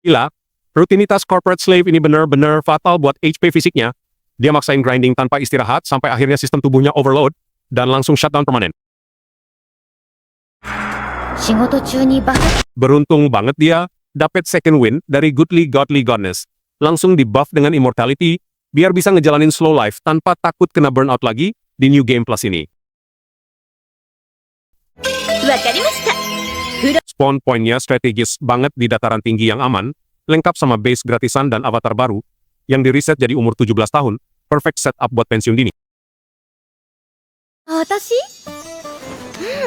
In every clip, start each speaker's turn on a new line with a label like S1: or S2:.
S1: Gila, rutinitas corporate slave ini bener-bener fatal buat HP fisiknya. Dia maksain grinding tanpa istirahat sampai akhirnya sistem tubuhnya overload dan langsung shutdown permanen.
S2: 仕事中にバカ
S1: Beruntung banget dia dapet second win dari Goodly Godly Godness. Langsung di buff dengan immortality biar bisa ngejalanin slow life tanpa takut kena burnout lagi di New Game Plus ini.
S2: わかりました。
S1: Spawn point-nya strategis banget di dataran tinggi yang aman, lengkap sama base gratisan dan avatar baru, yang di-reset jadi umur 17 tahun, perfect setup buat pensiun dini.
S2: 私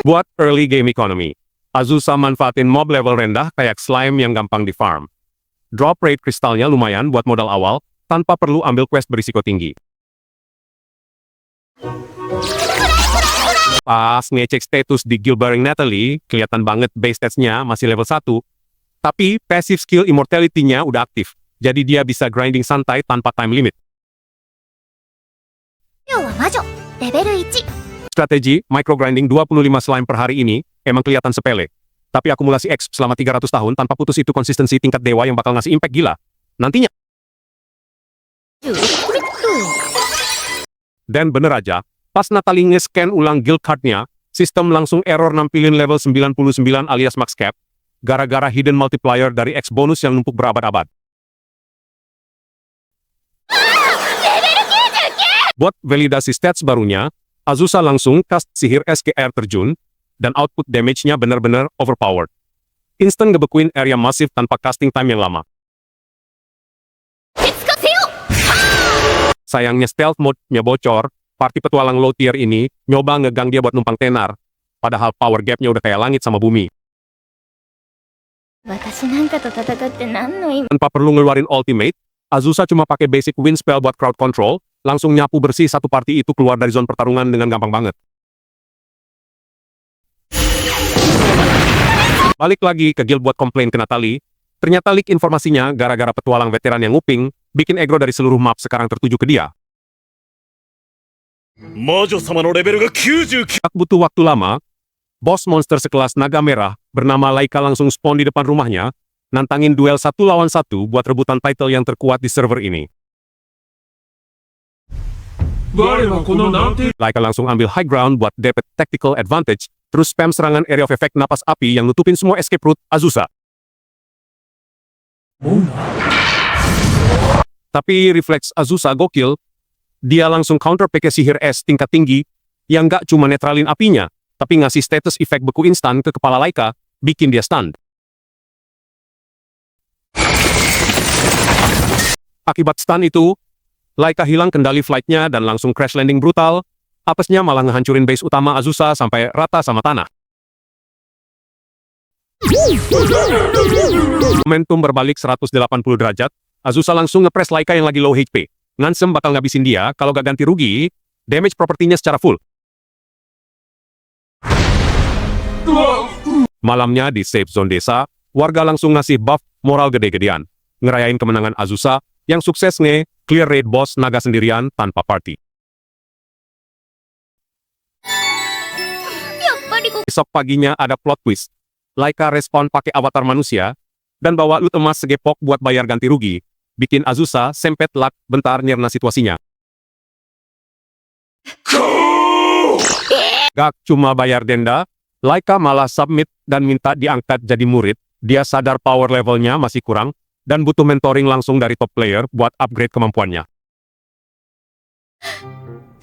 S1: Buat early game economy, Azusa manfaatin mob level rendah kayak slime yang gampang di-farm. Drop rate kristalnya lumayan buat modal awal, tanpa perlu ambil quest berisiko tinggi. Pas ngecek status di Guild-Bearing Natalie, kelihatan banget base stats-nya masih level 1, tapi passive skill immortality-nya udah aktif, jadi dia bisa grinding santai tanpa time limit.
S2: 今日は魔女レベル1
S1: Strategi microgrinding 25 slime per hari ini emang kelihatan sepele, tapi akumulasi X selama 300 tahun tanpa putus itu konsistensi tingkat dewa yang bakal ngasih impact gila nantinya. Dan bener aja, pas Natalie nge-scan ulang guild card-nya, sistem langsung error nampilin level 99 alias max cap, gara-gara hidden multiplier dari X bonus yang numpuk berabad-abad. Buat validasi stats barunya, Azusa langsung cast sihir es ke air terjun, dan output damage-nya bener-bener overpowered. Instant ngebekuin area masif tanpa casting time yang lama. Sayangnya stealth mode-nya bocor, party petualang low tier ini nyoba ngegang dia buat numpang tenar, padahal power gap-nya udah kayak langit sama bumi.
S2: 私なんかと戦って何の意味
S1: Tanpa perlu ngeluarin ultimate, Azusa cuma pakai basic wind spell buat crowd control, langsung nyapu bersih satu party itu keluar dari zone pertarungan dengan gampang banget. Balik lagi ke guild buat komplain ke Natalie, ternyata leak informasinya gara-gara petualang veteran yang nguping, bikin aggro dari seluruh map sekarang tertuju ke dia.
S3: 魔女様のレベルが99
S1: Tak butuh waktu lama, bos monster sekelas naga merah bernama Laika langsung spawn di depan rumahnya, nantangin duel 1 lawan 1 buat rebutan title yang terkuat di server ini. Laika langsung ambil high ground buat dapet tactical advantage, terus spam serangan area of effect napas api yang nutupin semua escape route Azusa. Tapi refleks Azusa gokil, dia langsung counter pakai sihir es tingkat tinggi, yang gak cuma netralin apinya, tapi ngasih status efek beku instan ke kepala Laika, bikin dia stunned. Akibat stun itu, Laika hilang kendali flight-nya dan langsung crash landing brutal, apesnya malah ngehancurin base utama Azusa sampai rata sama tanah. Momentum berbalik 180 derajat, Azusa langsung nge-press Laika yang lagi low HP. Ngansem bakal ngabisin dia kalau gak ganti rugi, damage propertinya secara full. Malamnya di safe zone desa, warga langsung ngasih buff moral gede-gedean, ngerayain kemenangan Azusa yang sukses clear raid boss naga sendirian tanpa party.
S2: やっぱりこ
S1: Besok paginya ada plot twist. Laika respawn pakai avatar manusia, dan bawa loot emas segepok buat bayar ganti rugi, bikin Azusa sempet luck bentar nyerna situasinya. Gak cuma bayar denda, Laika malah submit dan minta diangkat jadi murid. Dia sadar power levelnya masih kurang, dan butuh mentoring langsung dari top player buat upgrade kemampuannya.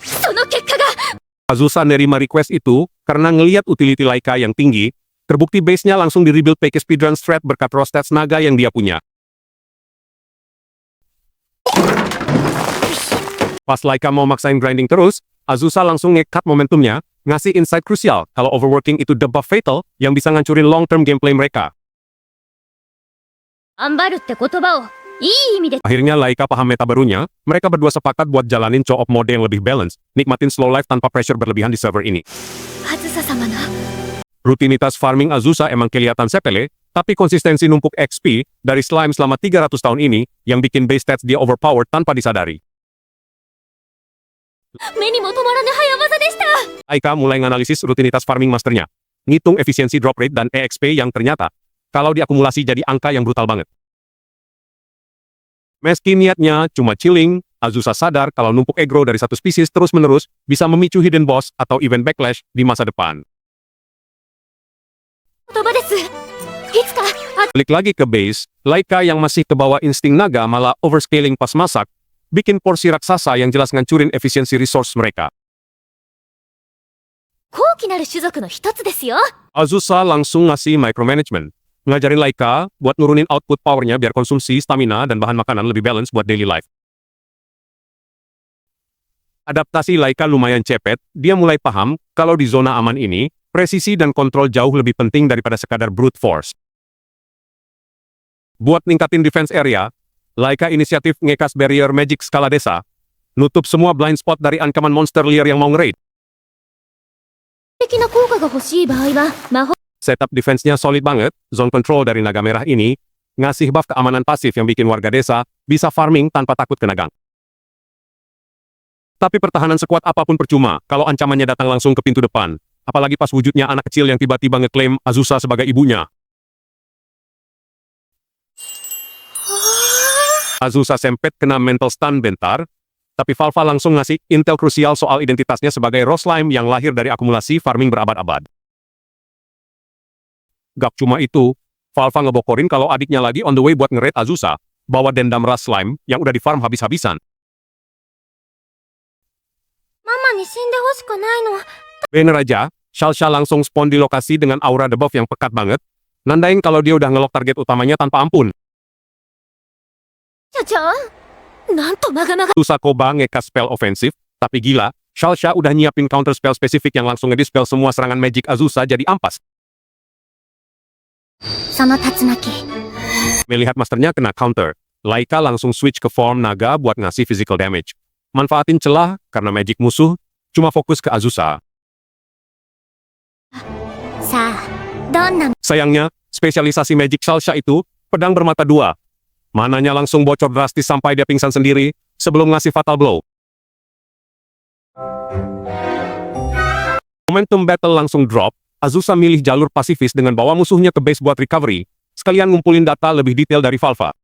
S2: その結果が
S1: Azusa nerima request itu karena ngeliat utility Laika yang tinggi, terbukti base-nya langsung di-rebuild pakai speedrun strat berkat raw stats naga yang dia punya. Pas Laika mau maksain grinding terus, Azusa langsung nge-cut momentumnya, ngasih insight krusial kalau overworking itu debuff fatal yang bisa ngancurin long-term gameplay mereka.
S2: 頑張るって言葉をいい意味で
S1: Akhirnya Laika paham meta barunya, mereka berdua sepakat buat jalanin co-op mode yang lebih balance, nikmatin slow life tanpa pressure berlebihan di server ini.
S2: あずさ様の
S1: Rutinitas farming Azusa emang kelihatan sepele, tapi konsistensi numpuk XP dari slime selama 300 tahun ini yang bikin base stats dia overpowered tanpa disadari.
S2: 目にも止まらぬ早技でした
S1: Laika mulai nganalisis rutinitas farming masternya, ngitung efisiensi drop rate dan EXP yang ternyata kalau diakumulasi jadi angka yang brutal banget. Meski niatnya cuma chilling, Azusa sadar kalau numpuk aggro dari satu spesies terus-menerus bisa memicu hidden boss atau event backlash di masa depan.
S2: 言葉です。いつか、
S1: Balik lagi ke base, Laika yang masih kebawa insting naga malah overscaling pas masak, bikin porsi raksasa yang jelas ngancurin efisiensi resource mereka.
S2: 高貴なる種族の一つですよ。
S1: Azusa langsung ngasih micromanagement. Ngajarin Laika buat nurunin output powernya biar konsumsi stamina dan bahan makanan lebih balance buat daily life. Adaptasi Laika lumayan cepet, dia mulai paham kalau di zona aman ini, presisi dan kontrol jauh lebih penting daripada sekadar brute force. Buat ningkatin defense area, Laika inisiatif ngekas barrier magic skala desa, nutup semua blind spot dari ancaman monster liar yang mau nge-raid.
S2: 的な効果が欲しい場合は、魔法
S1: Setup defense-nya solid banget, zone control dari naga merah ini, ngasih buff keamanan pasif yang bikin warga desa bisa farming tanpa takut kena gang. Tapi pertahanan sekuat apapun percuma kalau ancamannya datang langsung ke pintu depan, apalagi pas wujudnya anak kecil yang tiba-tiba ngeklaim Azusa sebagai ibunya. Azusa sempet kena mental stun bentar, tapi Valva langsung ngasih intel krusial soal identitasnya sebagai raw slime yang lahir dari akumulasi farming berabad-abad. Gak cuma itu, Valva ngebokorin kalau adiknya lagi on the way buat nge-raid Azusa, bawa dendam ras slime yang udah di-farm habis-habisan.
S2: ママに死んでほしくないの。
S1: Bener aja, Shalsha langsung spawn di lokasi dengan aura debuff yang pekat banget, nandain kalau dia udah ngelok target utamanya tanpa ampun.
S2: ちゃちゃん、なんとまがまが。
S1: Tusakoba ngekas spell ofensif, tapi gila, Shalsha udah nyiapin counter spell spesifik yang langsung ngedispel semua serangan magic Azusa jadi ampas.
S2: その竜巻。
S1: Melihat masternya kena counter, Laika langsung switch ke form naga buat ngasih physical damage. Manfaatin celah karena magic musuh, cuma fokus ke Azusa.
S2: さあ、どんな
S1: Sayangnya, spesialisasi magic Shalsha itu pedang bermata dua. Mananya langsung bocor drastis sampai dia pingsan sendiri sebelum ngasih fatal blow. Momentum battle langsung drop, Azusa milih jalur pasifis dengan bawa musuhnya ke base buat recovery, sekalian ngumpulin data lebih detail dari Valva.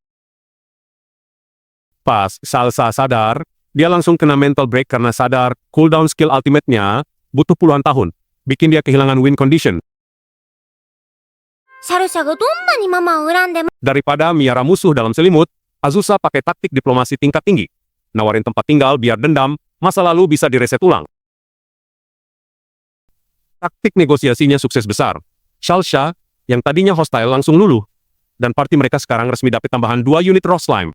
S1: Pas Shalsha sadar, dia langsung kena mental break karena sadar cooldown skill ultimate-nya butuh puluhan tahun, bikin dia kehilangan win condition.
S2: シャルシャがどんなにママを恨んでも
S1: Daripada miara musuh dalam selimut, Azusa pakai taktik diplomasi tingkat tinggi. Nawarin tempat tinggal biar dendam, masa lalu bisa direset ulang. Taktik negosiasinya sukses besar. Shalsha, yang tadinya hostile langsung luluh. Dan party mereka sekarang resmi dapat tambahan 2 unit raw slime.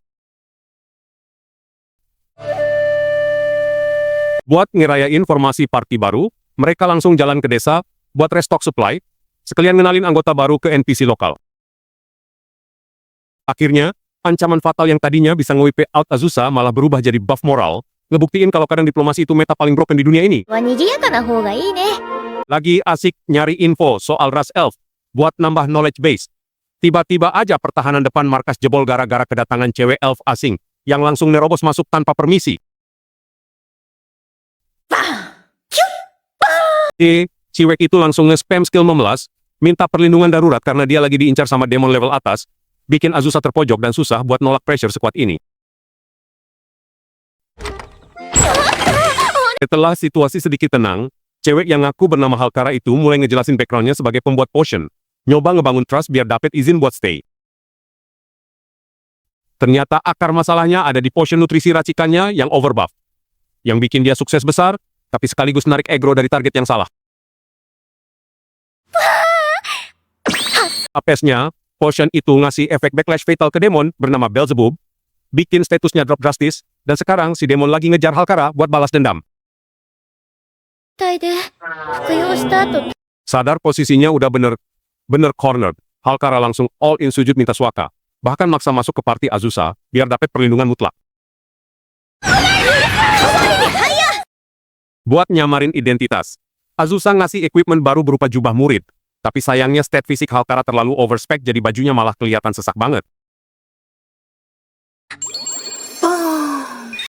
S1: Buat ngerayain formasi party baru, mereka langsung jalan ke desa, buat restock supply, sekalian ngenalin anggota baru ke NPC lokal. Akhirnya, ancaman fatal yang tadinya bisa nge-wipe out Azusa malah berubah jadi buff moral, ngebuktiin kalau kadang diplomasi itu meta paling broken di dunia ini.
S2: は賑やかな方がいいね。
S1: Lagi asik nyari info soal ras elf, buat nambah knowledge base. Tiba-tiba aja pertahanan depan markas jebol gara-gara kedatangan cewek elf asing, yang langsung nerobos masuk tanpa permisi. Ciwek itu langsung nge-spam skill memelas, minta perlindungan darurat karena dia lagi diincar sama demon level atas, bikin Azusa terpojok dan susah buat nolak pressure sekuat ini. Setelah situasi sedikit tenang, cewek yang ngaku bernama Halkara itu mulai ngejelasin backgroundnya sebagai pembuat potion, nyoba ngebangun trust biar dapet izin buat stay. Ternyata akar masalahnya ada di potion nutrisi racikannya yang overbuff, yang bikin dia sukses besar, tapi sekaligus narik aggro dari target yang salah. Apesnya, potion itu ngasih efek backlash fatal ke demon bernama Beelzebub, bikin statusnya drop drastis, dan sekarang si demon lagi ngejar Halkara buat balas dendam.
S2: 体で服用した後、
S1: Sadar posisinya udah bener cornered, Halkara langsung all in sujud minta suaka, bahkan maksa masuk ke party Azusa, biar dapat perlindungan mutlak. Buat nyamarin identitas, Azusa ngasih equipment baru berupa jubah murid, tapi sayangnya stat fisik Halkara terlalu overspec jadi bajunya malah kelihatan sesak banget.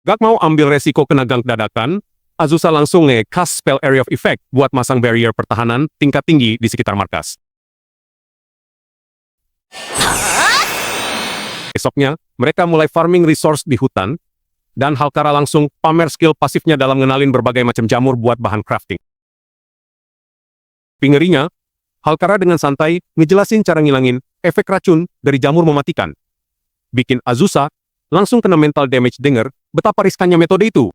S1: Gak mau ambil resiko kena gank dadakan, Azusa langsung nge-cast spell area of effect buat masang barrier pertahanan tingkat tinggi di sekitar markas. Esoknya, mereka mulai farming resource di hutan, dan Halkara langsung pamer skill pasifnya dalam ngenalin berbagai macam jamur buat bahan crafting. Ngerinya, Halkara dengan santai ngejelasin cara ngilangin efek racun dari jamur mematikan. Bikin Azusa langsung kena mental damage denger betapa riskannya metode itu.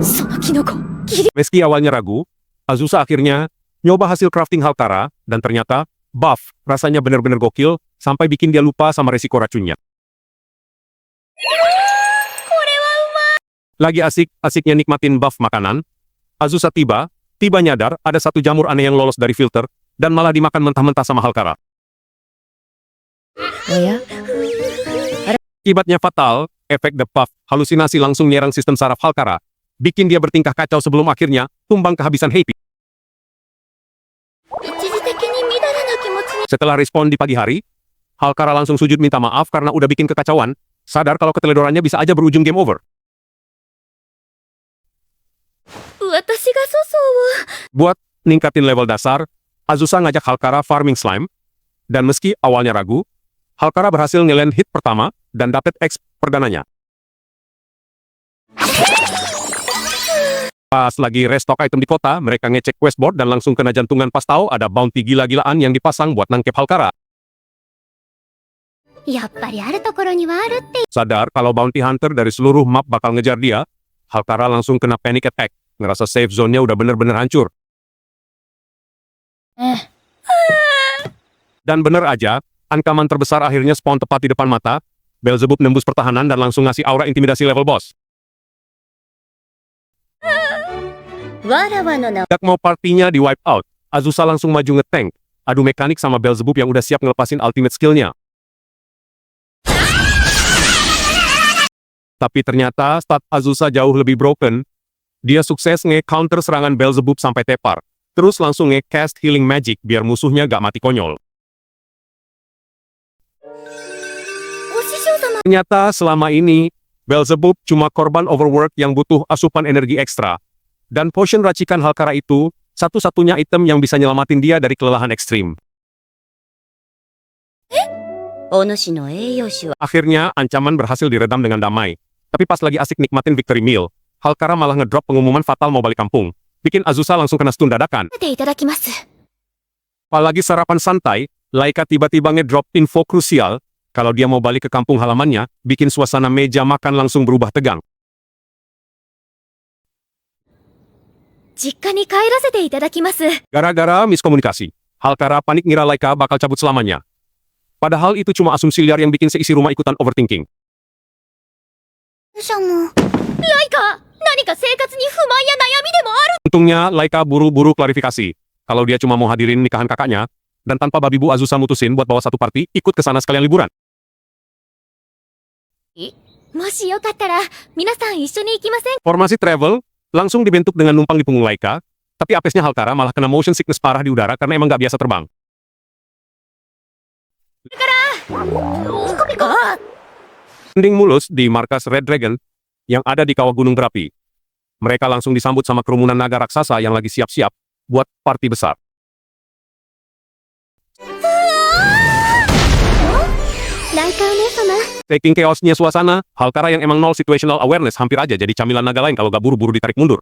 S2: そのキノコ
S1: Meski awalnya ragu, Azusa akhirnya nyoba hasil crafting Halkara dan ternyata buff rasanya bener-bener gokil sampai bikin dia lupa sama resiko racunnya. Lagi asik-asiknya nikmatin buff makanan, Azusa tiba nyadar ada satu jamur aneh yang lolos dari filter dan malah dimakan mentah-mentah sama Halkara.
S2: Oh ya?
S1: Akibatnya fatal, efek the buff halusinasi langsung nyerang sistem saraf Halkara, bikin dia bertingkah kacau sebelum akhirnya tumbang kehabisan HP.
S2: 一時的にみだらな気持ちに
S1: Setelah respon di pagi hari, Halkara langsung sujud minta maaf karena udah bikin kekacauan, sadar kalau keteledorannya bisa aja berujung game over.
S2: 私が粗相を
S1: Buat ningkatin level dasar, Azusa ngajak Halkara farming slime, dan meski awalnya ragu, Halkara berhasil ngeland hit pertama dan dapet X perdananya. Pas lagi restock item di kota, mereka ngecek questboard dan langsung kena jantungan pas tahu ada bounty gila-gilaan yang dipasang buat nangkep Halkara.
S2: やっぱりあるところにはあるって
S1: Sadar kalau bounty hunter dari seluruh map bakal ngejar dia, Halkara langsung kena panic attack, ngerasa safe zone-nya udah bener-bener hancur. Dan bener aja, ancaman terbesar akhirnya spawn tepat di depan mata, Beelzebub nembus pertahanan dan langsung ngasih aura intimidasi level boss.
S2: わらわの名
S1: Dak mau partinya di wipe out, Azusa langsung maju nge-tank, adu mekanik sama Beelzebub yang udah siap ngelepasin ultimate skill-nya. Tapi ternyata stat Azusa jauh lebih broken. Dia sukses nge-counter serangan Beelzebub sampai tepar, terus langsung nge-cast healing magic biar musuhnya gak mati konyol.
S2: お師匠様
S1: Ternyata selama ini, Beelzebub cuma korban overwork yang butuh asupan energi ekstra. Dan potion racikan Halkara itu, satu-satunya item yang bisa nyelamatin dia dari kelelahan ekstrim.
S2: お主の栄養士は
S1: Akhirnya, ancaman berhasil diredam dengan damai. Tapi pas lagi asik nikmatin victory meal, Halkara malah ngedrop pengumuman fatal mau balik kampung. Bikin Azusa langsung kena stun dadakan.
S2: ていただきます
S1: Apalagi sarapan santai, Laika tiba-tiba ngedrop info krusial, kalau dia mau balik ke kampung halamannya, bikin suasana meja makan langsung berubah tegang.
S2: 実家に帰らせていただきます
S1: Gara-gara miskomunikasi, Halkara panik ngira Laika bakal cabut selamanya. Padahal itu cuma asumsi liar yang bikin seisi rumah ikutan overthinking.
S2: シャもライカ何か生活に不満や悩みでもある
S1: Untungnya Laika buru-buru klarifikasi, kalau dia cuma mau hadirin nikahan kakaknya, dan tanpa babi bu Azusa mutusin buat bawa satu party, ikut ke sana sekalian liburan.
S2: もしよかったら皆さん一緒に行きません
S1: Formasi travel langsung dibentuk dengan numpang di punggung Laika, tapi apesnya Halkara malah kena motion sickness parah di udara karena emang gak biasa terbang.
S2: ピコピコ
S1: Ending mulus di markas Red Dragon yang ada di kawah gunung berapi. Mereka langsung disambut sama kerumunan naga raksasa yang lagi siap-siap buat party besar.
S2: ライカお姉様
S1: Taking chaosnya suasana, Halkara yang emang nol situational awareness hampir aja jadi camilan naga lain kalau gak buru-buru ditarik mundur.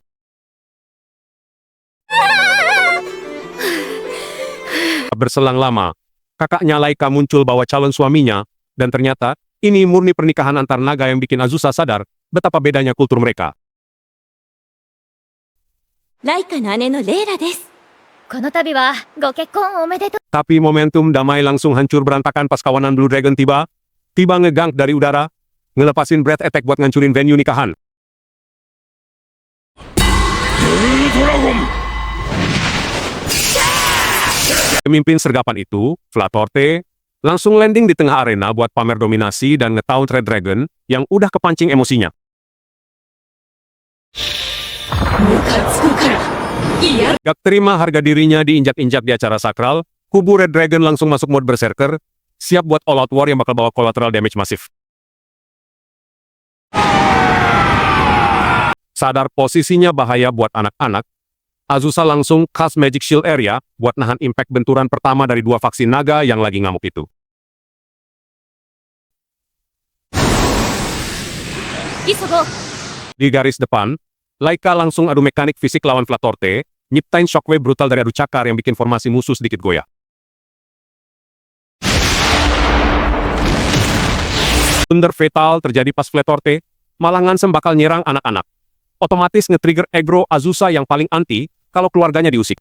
S1: Berselang lama, kakaknya Laika muncul bawa calon suaminya, dan ternyata ini murni pernikahan antar naga yang bikin Azusa sadar betapa bedanya kultur mereka.
S2: ライカの姉のレイラですこの度はご結婚おめでとう
S1: Tapi momentum damai langsung hancur berantakan pas kawanan Blue Dragon tiba ngegank dari udara, ngelepasin breath attack buat ngancurin venue nikahan. Pemimpin sergapan itu, Flatorte, langsung landing di tengah arena buat pamer dominasi dan nge-taunt Red Dragon yang udah kepancing emosinya. Gak terima harga dirinya diinjak-injak di acara sakral, kubu Red Dragon langsung masuk mode berserker, siap buat all-out war yang bakal bawa collateral damage masif. Sadar posisinya bahaya buat anak-anak, Azusa langsung cast Magic Shield Area buat nahan impact benturan pertama dari dua faksi naga yang lagi ngamuk itu.
S2: 急ごう。
S1: Di garis depan, Laika langsung adu mekanik fisik lawan Flatorte, nyiptain shockwave brutal dari adu cakar yang bikin formasi musuh sedikit goyah. Thunder Fatal terjadi pas Flatorte, malah Ngansem bakal nyerang anak-anak. Otomatis nge-trigger aggro Azusa yang paling anti kalau keluarganya diusik.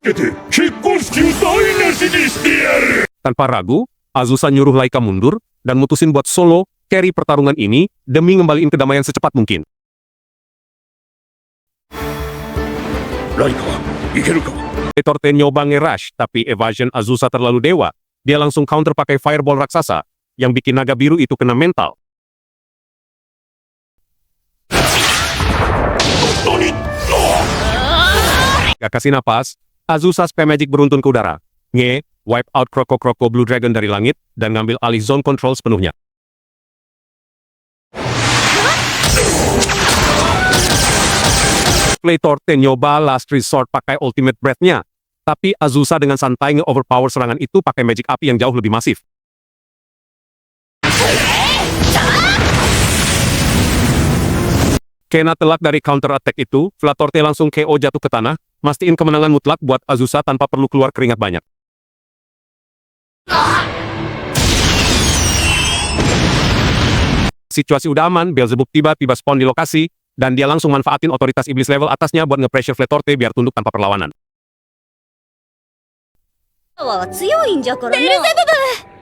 S3: 結婚式を台無しにしてやる
S1: Tanpa ragu, Azusa nyuruh Laika mundur dan mutusin buat solo carry pertarungan ini demi ngembaliin kedamaian secepat mungkin.
S3: ライカいけるか
S1: Flatorte nyoba nge-rush, tapi evasion Azusa terlalu dewa. Dia langsung counter pakai fireball raksasa, yang bikin naga biru itu kena mental. Gak kasih napas, Azusa spam magic beruntun ke udara. Wipe out Kroko Blue Dragon dari langit, dan ngambil alih zone control sepenuhnya. Flatorte nyoba last resort pakai ultimate breath-nya, tapi Azusa dengan santai nge-overpower serangan itu pakai magic api yang jauh lebih masif. Kena telak dari counter attack itu, Flatorte langsung KO jatuh ke tanah, mastiin kemenangan mutlak buat Azusa tanpa perlu keluar keringat banyak. Situasi udah aman, Beelzebub tiba-tiba spawn di lokasi, dan dia langsung manfaatin otoritas iblis level atasnya buat nge-pressure Flatorte biar tunduk tanpa perlawanan.
S2: は強いんじゃからな。ベルゼ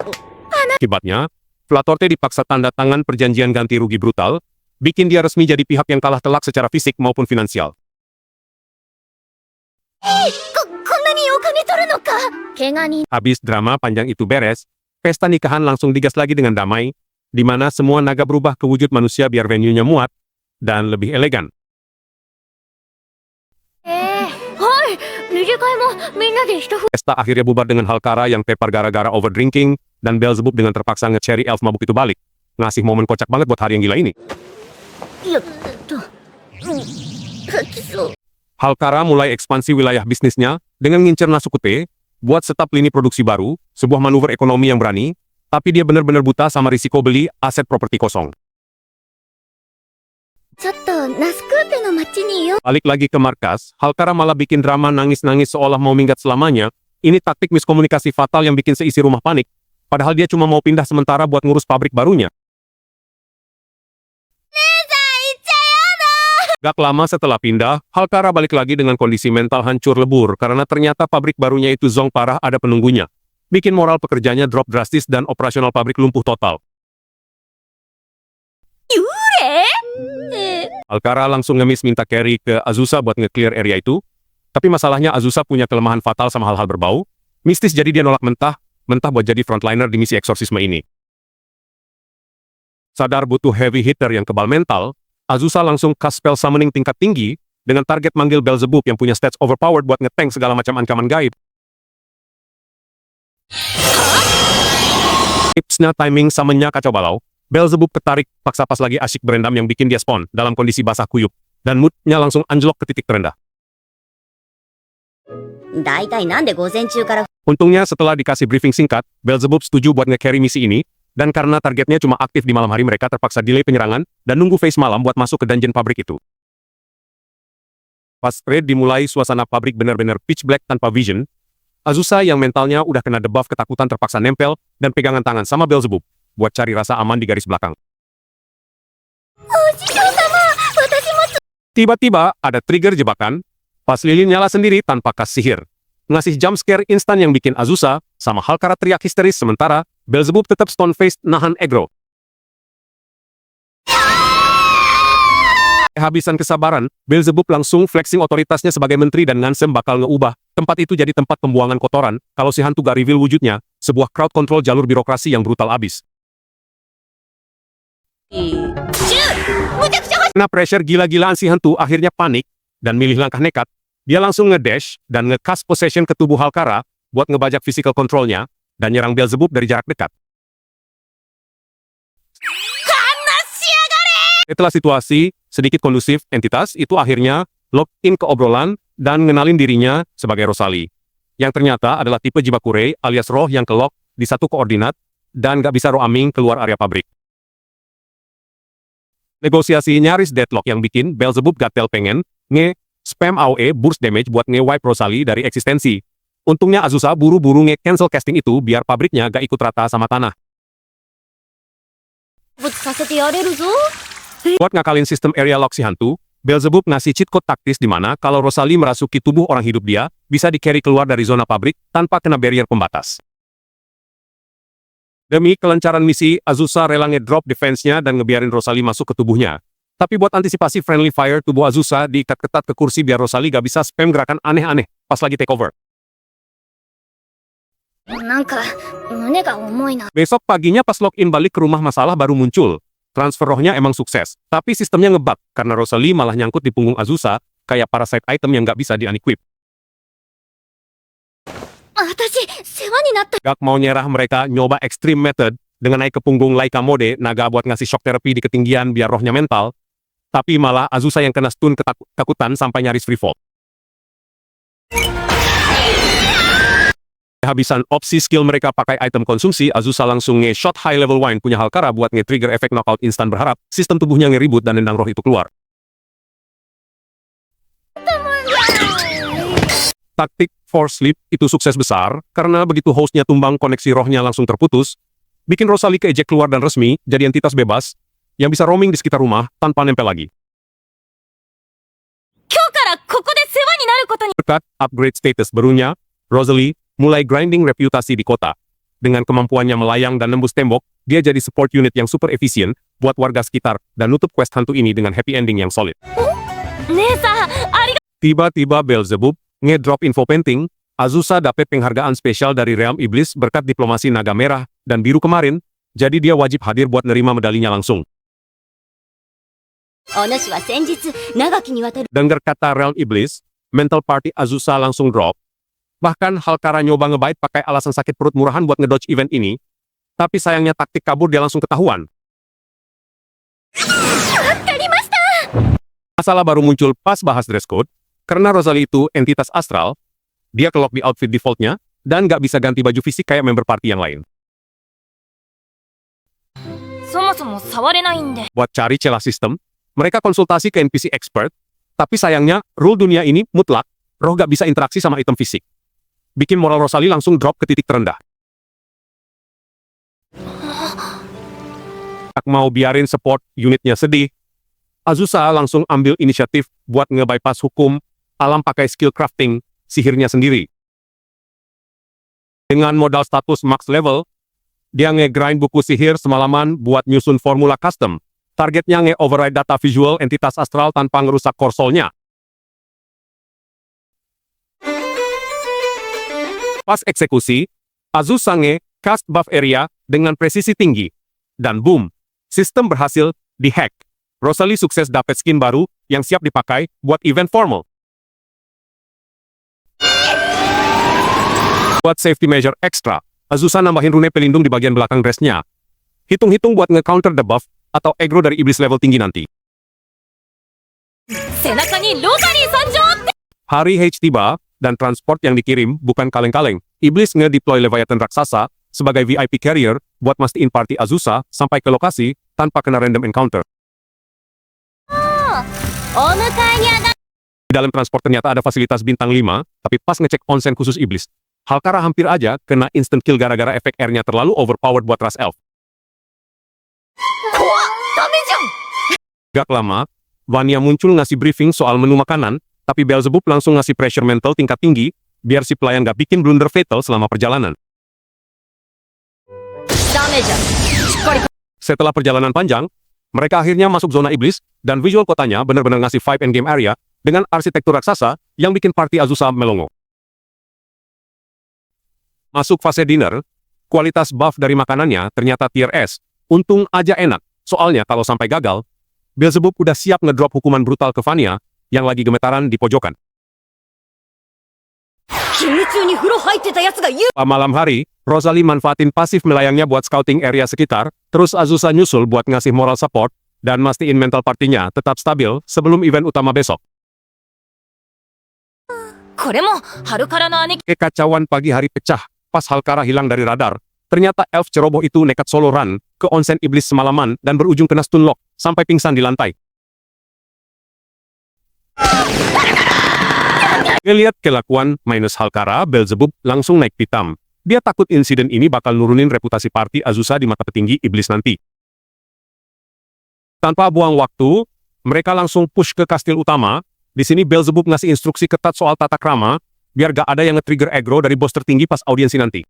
S2: ブブ。
S1: Akibatnya, Flatorte dipaksa tanda tangan perjanjian ganti rugi brutal, bikin dia resmi jadi pihak yang kalah telak secara fisik maupun finansial.
S2: こんなにお金取るのか。怪我人。
S1: Habis drama panjang itu beres, pesta nikahan langsung digas lagi dengan damai, di mana semua naga berubah ke wujud manusia biar venue-nya muat dan lebih elegan.
S2: はい。二次会もみんなで一ふ。
S1: Pesta akhirnya bubar dengan Halkara yang tepar gara-gara overdrinking, dan Beelzebub dengan terpaksa nge-cherry elf mabuk itu balik. Ngasih momen kocak banget buat hari yang gila ini.
S2: やっと。吐きそう。
S1: Halkara mulai ekspansi wilayah bisnisnya dengan ngincer Nasukute, buat setap lini produksi baru, sebuah manuver ekonomi yang berani, tapi dia benar-benar buta sama risiko beli aset properti kosong.
S2: ちょっとナスクーペの街によ。
S1: Balik lagi ke markas, Halkara malah bikin drama nangis-nangis seolah mau minggat selamanya. Ini taktik miskomunikasi fatal yang bikin seisi rumah panik, padahal dia cuma mau pindah sementara buat ngurus pabrik barunya. Gak lama setelah pindah, Halkara balik lagi dengan kondisi mental hancur lebur karena ternyata pabrik barunya itu zonk parah ada penunggunya. Bikin moral pekerjanya drop drastis dan operasional pabrik lumpuh total. Halkara langsung ngemis minta carry ke Azusa buat nge-clear area itu. Tapi masalahnya Azusa punya kelemahan fatal sama hal-hal berbau. Mistis jadi dia nolak mentah buat jadi frontliner di misi eksorsisme ini. Sadar butuh heavy hitter yang kebal mental, Azusa langsung cast spell summoning tingkat tinggi dengan target manggil Beelzebub yang punya stats overpowered buat nge-tank segala macam ancaman gaib. Tipsnya timing summonnya kacau balau. Beelzebub ketarik paksa pas lagi asyik berendam yang bikin dia spawn dalam kondisi basah kuyup, dan moodnya langsung anjlok ke titik terendah.
S2: だいたいなんで午前中から。
S1: Untungnya setelah dikasih briefing singkat, Beelzebub setuju buat nge-carry misi ini, dan karena targetnya cuma aktif di malam hari mereka terpaksa delay penyerangan, dan nunggu phase malam buat masuk ke dungeon pabrik itu. Pas raid dimulai, suasana pabrik benar-benar pitch black tanpa vision. Azusa yang mentalnya udah kena debuff ketakutan terpaksa nempel, dan pegangan tangan sama Beelzebub, buat cari rasa aman di garis belakang. Tiba-tiba ada trigger jebakan, pas lilin nyala sendiri tanpa kas sihir. Ngasih jump scare instan yang bikin Azusa sama Halkara teriak histeris sementara Beelzebub tetap stone-faced nahan aggro. Kehabisan kesabaran, Beelzebub langsung flexing otoritasnya sebagai menteri dan Ngansem bakal ngeubah tempat itu jadi tempat pembuangan kotoran kalau si hantu gak reveal wujudnya, sebuah crowd control jalur birokrasi yang brutal abis. Karena pressure gila-gilaan si hantu akhirnya panik dan milih langkah nekat, dia langsung nge-dash dan nge-cast possession ke tubuh Halkara buat ngebajak physical controlnya dan nyerang Beelzebub dari jarak dekat. Setelah situasi sedikit kondusif, entitas itu akhirnya login ke obrolan dan ngenalin dirinya sebagai Rosalie, yang ternyata adalah tipe Jibakure alias roh yang kelok di satu koordinat dan gak bisa roaming keluar area pabrik. Negosiasi nyaris deadlock yang bikin Beelzebub gatel pengen spam AOE burst damage buat nge-wipe Rosalie dari eksistensi. Untungnya Azusa buru-buru nge-cancel casting itu biar pabriknya gak ikut rata sama tanah.
S2: ぶつさせてやれるぞ。
S1: Buat ngakalin sistem area lock si hantu, Beelzebub ngasih cheat code taktis di mana kalau Rosalie merasuki tubuh orang hidup dia, bisa di-carry keluar dari zona pabrik tanpa kena barrier pembatas. Demi kelancaran misi, Azusa rela ngedrop defense-nya dan ngebiarin Rosalie masuk ke tubuhnya. Tapi buat antisipasi friendly fire, tubuh Azusa diikat ketat ke kursi biar Rosalie gak bisa spam gerakan aneh-aneh pas lagi takeover.
S2: なんか胸が重いな。
S1: Besok paginya pas login balik ke rumah masalah baru muncul. Transfer rohnya emang sukses, tapi sistemnya ngebug karena Rosalie malah nyangkut di punggung Azusa, kayak parasite item yang nggak bisa di-unequip.
S2: 私世話になった。
S1: Gak mau nyerah, mereka nyoba extreme method dengan naik ke punggung Laika Mode Naga buat ngasih shock therapy di ketinggian biar rohnya mental, tapi malah Azusa yang kena stun ketakutan sampai nyaris free fall. Habisan opsi skill mereka pakai item konsumsi, Azusa langsung nge-shot high level wine punya Halkara buat nge-trigger efek knockout instan berharap sistem tubuhnya nge-reboot dan nendang roh itu keluar. Taktik Force Sleep itu sukses besar, karena begitu hostnya tumbang koneksi rohnya langsung terputus, bikin Rosalie keejek keluar dan resmi jadi entitas bebas, yang bisa roaming di sekitar rumah tanpa nempel lagi.
S2: 今日からここで世話になることに。
S1: Berkat upgrade status barunya, Rosalie mulai grinding reputasi di kota. Dengan kemampuannya melayang dan nembus tembok, dia jadi support unit yang super efisien buat warga sekitar dan nutup quest hantu ini dengan happy ending yang solid.
S2: 姉さん、ありが。
S1: Tiba-tiba Beelzebub ngedrop info penting, Azusa dapet penghargaan spesial dari Realm Iblis berkat diplomasi naga merah dan biru kemarin, jadi dia wajib hadir buat nerima medalinya langsung.
S2: お主は先日長きにわたる。
S1: Dengar kata Realm Iblis, mental party Azusa langsung drop. Bahkan Halkara nyoba ngebait pakai alasan sakit perut murahan buat ngedodge event ini, tapi sayangnya taktik kabur dia langsung ketahuan. Masalah baru muncul pas bahas dress code, karena Rosalie itu entitas astral, dia kelok di outfit defaultnya, dan nggak bisa ganti baju fisik kayak member party yang lain.
S2: そもそも触れないんで。
S1: Buat cari celah sistem, mereka konsultasi ke NPC expert, tapi sayangnya rule dunia ini mutlak, roh nggak bisa interaksi sama item fisik. Bikin moral Rosalie langsung drop ke titik terendah. Tak mau biarin support unitnya sedih, Azusa langsung ambil inisiatif buat nge-bypass hukum alam pakai skill crafting sihirnya sendiri. Dengan modal status max level, dia nge-grind buku sihir semalaman buat nyusun formula custom. Targetnya nge-override data visual entitas astral tanpa ngerusak core soul-nya. Pas eksekusi, Azusa nge-cast buff area dengan presisi tinggi. Dan boom, sistem berhasil di-hack. Rosalie sukses dapet skin baru yang siap dipakai buat event formal. Buat safety measure ekstra, Azusa nambahin rune pelindung di bagian belakang dressnya. Hitung-hitung buat nge-counter debuff atau aggro dari iblis level tinggi nanti.
S2: 背中にロザリー参上って。
S1: Hari H tiba, dan transport yang dikirim bukan kaleng-kaleng. Iblis nge-deploy Leviathan raksasa sebagai VIP carrier buat mastiin party Azusa sampai ke lokasi tanpa kena random encounter.
S2: お迎えに上が。
S1: Di dalam transport ternyata ada fasilitas bintang 5, tapi pas ngecek onsen khusus iblis, Halkara hampir aja kena instant kill gara-gara efek airnya terlalu overpowered buat ras elf.
S2: ダメじゃん。
S1: Gak lama, Vanya muncul ngasih briefing soal menu makanan, tapi Beelzebub langsung ngasih pressure mental tingkat tinggi, biar si pelayan gak bikin blunder fatal selama perjalanan.
S2: ダメじゃん。しっかり。
S1: Setelah perjalanan panjang, mereka akhirnya masuk zona iblis, dan visual kotanya benar-benar ngasih vibe endgame area, dengan arsitektur raksasa, yang bikin party Azusa melongo. Masuk fase dinner, kualitas buff dari makanannya ternyata tier S. Untung aja enak, soalnya kalau sampai gagal, Beelzebub udah siap ngedrop hukuman brutal ke Vanya, yang lagi gemetaran di pojokan.
S2: 勤務中に風呂入ってたやつが言う。
S1: Malam hari, Rosalie manfaatin pasif melayangnya buat scouting area sekitar, terus Azusa nyusul buat ngasih moral support, dan mastiin mental partinya tetap stabil sebelum event utama besok.
S2: これもハルカラの姉貴。
S1: Kekacauan pagi hari pecah, pas Halkara hilang dari radar. Ternyata elf ceroboh itu nekat solo run, ke onsen iblis semalaman dan berujung kena stun lock sampai pingsan di lantai. Ngeliat kelakuan minus Halkara, Beelzebub langsung naik pitam. Dia takut insiden ini bakal nurunin reputasi party Azusa di mata petinggi iblis nanti. Tanpa buang waktu, mereka langsung push ke kastil utama. Di sini Beelzebub ngasih instruksi ketat soal tata krama, biar gak ada yang nge-trigger aggro dari bos tertinggi pas audiensi nanti.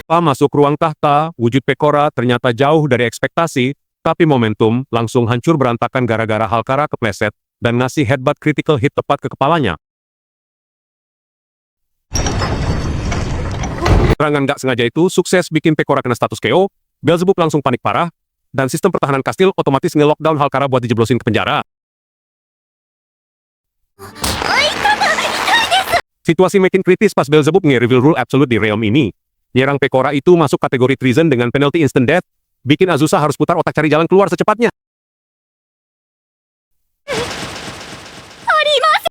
S1: Pas masuk ruang tahta, wujud Pekora ternyata jauh dari ekspektasi, tapi momentum langsung hancur berantakan gara-gara Halkara kepleset dan ngasih headbutt critical hit tepat ke kepalanya. Serangan gak sengaja itu sukses bikin Pekora kena status KO, Beelzebub langsung panik parah, dan sistem pertahanan kastil otomatis nge-lockdown Halkara buat dijeblosin ke penjara. Situasi makin kritis pas Beelzebub nge-reveal rule absolute di realm ini. Nyerang Pekora itu masuk kategori treason dengan penalty instant death, bikin Azusa harus putar otak cari jalan keluar secepatnya.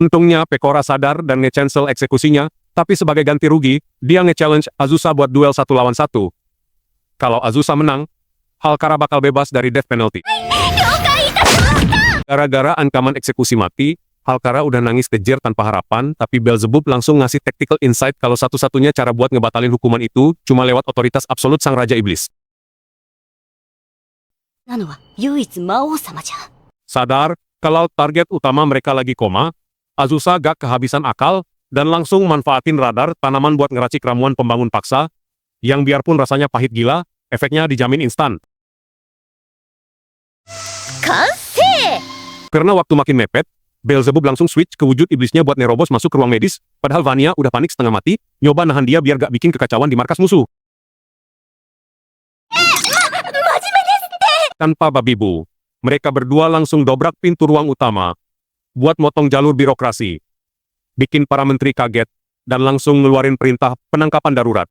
S1: Untungnya Pekora sadar dan nge-cancel eksekusinya, tapi sebagai ganti rugi, dia nge-challenge Azusa buat duel 1 lawan 1. Kalau Azusa menang, Halkara bakal bebas dari death penalty. Gara-gara ancaman eksekusi mati, Halkara udah nangis kejer tanpa harapan, tapi Beelzebub langsung ngasih tactical insight kalau satu-satunya cara buat ngebatalin hukuman itu cuma lewat otoritas absolut Sang Raja Iblis. Sadar kalau target utama mereka lagi koma, Azusa gak kehabisan akal dan langsung manfaatin radar tanaman buat ngeracik ramuan pembangun paksa, yang biarpun rasanya pahit gila, efeknya dijamin instan. Karena waktu makin mepet, Beelzebub langsung switch ke wujud iblisnya buat nerobos masuk ke ruang medis, padahal Vania udah panik setengah mati, nyoba nahan dia biar gak bikin kekacauan di markas musuh. Tanpa babi bu, mereka berdua langsung dobrak pintu ruang utama, buat motong jalur birokrasi, bikin para menteri kaget, dan langsung ngeluarin perintah penangkapan darurat.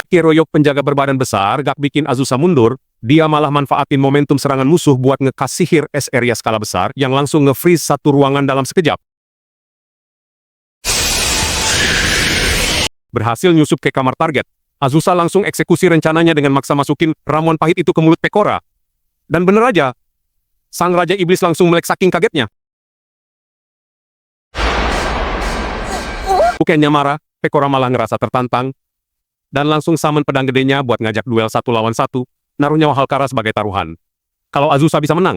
S1: Keroyok penjaga berbadan besar gak bikin Azusa mundur, dia malah manfaatin momentum serangan musuh buat ngekas sihir es area skala besar yang langsung nge-freeze satu ruangan dalam sekejap. Berhasil nyusup ke kamar target, Azusa langsung eksekusi rencananya dengan maksa masukin ramuan pahit itu ke mulut Pekora. Dan bener aja, Sang Raja Iblis langsung melek saking kagetnya. Bukannya marah, Pekora malah ngerasa tertantang, dan langsung summon pedang gedenya buat ngajak duel 1 lawan 1, naruh nyawa Halkara sebagai taruhan. Kalau Azusa bisa menang.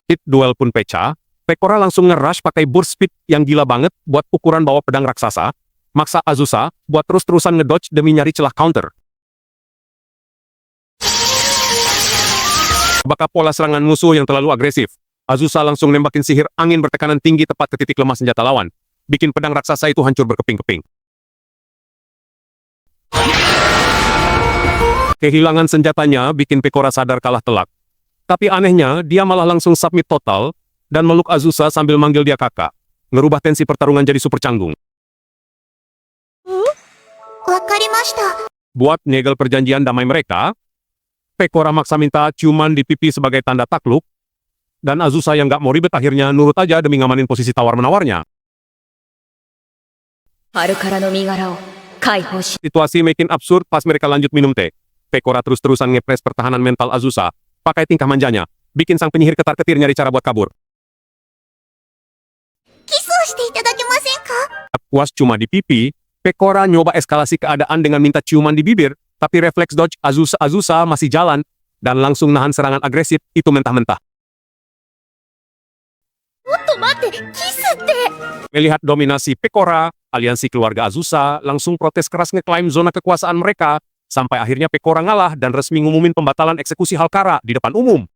S1: Hit duel pun pecah, Pekora langsung nge-rush pakai burst speed yang gila banget buat ukuran bawa pedang raksasa, maksa Azusa buat terus-terusan ngedodge demi nyari celah counter. Bakal pola serangan musuh yang terlalu agresif, Azusa langsung nembakin sihir angin bertekanan tinggi tepat ke titik lemah senjata lawan, bikin pedang raksasa itu hancur berkeping-keping. Kehilangan senjatanya bikin Pekora sadar kalah telak. Tapi anehnya, dia malah langsung submit total, dan meluk Azusa sambil manggil dia kakak, ngerubah tensi pertarungan jadi super canggung. Buat nyegel perjanjian damai mereka, Pekora maksa minta ciuman di pipi sebagai tanda takluk, dan Azusa yang gak mau ribet akhirnya nurut aja demi ngamanin posisi tawar-menawarnya. Situasi makin absurd pas mereka lanjut minum teh. Pekora terus-terusan ngepres pertahanan mental Azusa, pakai tingkah manjanya, bikin sang penyihir ketar-ketir nyari cara buat kabur. Puas cuma di pipi, Pekora nyoba eskalasi keadaan dengan minta ciuman di bibir, tapi refleks dodge Azusa masih jalan, dan langsung nahan serangan agresif itu mentah-mentah. Melihat dominasi Pekora, aliansi keluarga Azusa langsung protes keras ngeklaim zona kekuasaan mereka, sampai akhirnya Pekora ngalah dan resmi ngumumin pembatalan eksekusi Halkara di depan umum.